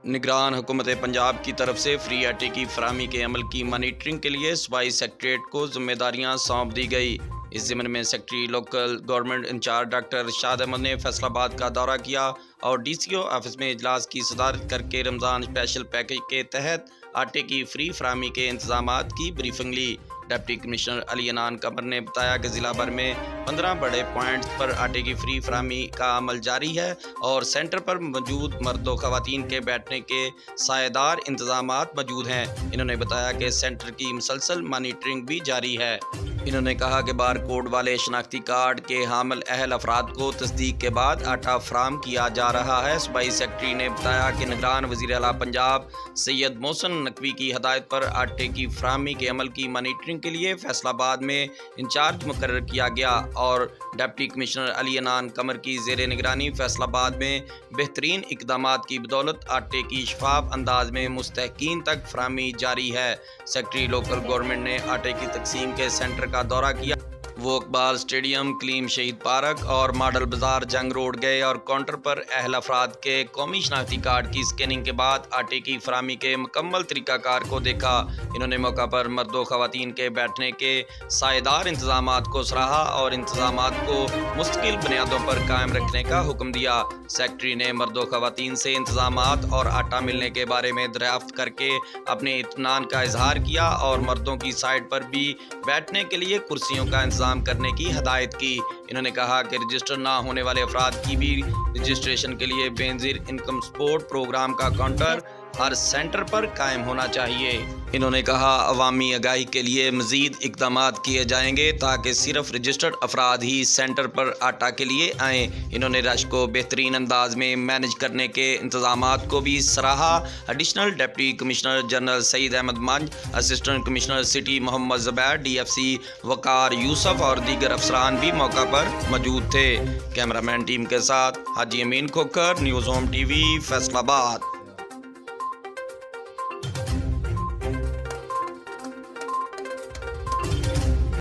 निगरान हुकूमत पंजाब की तरफ से फ्री आटे की फराहमी के अमल की मॉनिटरिंग के लिए सूबाई सेक्रेटरीट को जिम्मेदारियां सौंप दी गई। इस ज़िम्न में secretary local government incharge doctor Shad Ahmad ने फैसलाबाद का दौरा किया और DCO ऑफिस में इजलास की सदारत करके रमज़ान स्पेशल पैकेज के तहत आटे की फ्री फराहमी के इंतजामात की ब्रीफिंग ली। डिप्टी कमिश्नर अली अनान कमर ने बताया कि ज़िला भर में 15 बड़े पॉइंट्स पर आटे की फ्री फराहमी का अमल जारी है और सेंटर पर मौजूद मर्दों खवातीन के बैठने के सायेदार इंतजामात मौजूद हैं। इन्होंने बताया कि सेंटर की मुसलसल मॉनिटरिंग भी जारी है। इन्होंने कहा कि बार कोड वाले शनाख्ती कार्ड के हामिल अहल अफराद को तस्दीक के बाद आटा फराहम किया जा रहा है। सूबाई सेक्रेटरी ने बताया कि निगरान वज़ीर आला पंजाब सैयद मोहसिन नकवी की हदायत पर आटे की फराहमी के अमल की मॉनिटरिंग के लिए फैसलाबाद में इंचार्ज मुकर्रर किया गया और डिप्टी कमिश्नर अली अनान कमर की ज़ेर निगरानी फैसलाबाद में बेहतरीन इकदामात की बदौलत आटे की शफाफ अंदाज में मुस्तहकीन तक फराहमी जारी है। सेक्रेटरी लोकल गवर्नमेंट ने आटे की तकसीम के सेंटर का दौरा किया। वो इकबाल स्टेडियम, क्लीम शहीद पार्क और मॉडल बाजार जंग रोड गए और काउंटर पर अहल अफराद के कौमी शनाख्ती कार्ड की स्कैनिंग के बाद आटे की फराहमी के मुकम्मल तरीक़ाकार को देखा। इन्होंने मौका पर मर्दों खवातीन के बैठने के सायेदार इंतजामात को सराहा और इंतजामात को मुस्तकिल बुनियादों पर कायम रखने का हुक्म दिया। सेक्रेटरी ने मर्दों खवातीन से इंतजामात और आटा मिलने के बारे में दरियाफ्त करके अपने इत्मीनान का इजहार किया और मर्दों की साइड पर भी बैठने के लिए कुर्सियों का इंतजाम करने की हदायत की। इन्होंने कहा कि रजिस्टर ना होने वाले अफराद की भी रजिस्ट्रेशन के लिए बेनजीर इनकम सपोर्ट प्रोग्राम का काउंटर हर सेंटर पर कायम होना चाहिए। इन्होंने कहा अवामी आगाही के लिए मज़ीद इक़दामात किए जाएंगे ताकि सिर्फ रजिस्टर्ड अफराद ही सेंटर पर आटा के लिए आएँ। इन्होंने रश को बेहतरीन अंदाज में मैनेज करने के इंतजामात को भी सराहा। Additional deputy commissioner general Saeed Ahmad Manj, assistant commissioner city Mohammad Zubair, DFC Waqar Yousuf और दीगर अफसरान भी मौका पर मौजूद थे। कैमरामैन टीम के साथ Haji Amin Khokhar, news home TV, Faisalabad.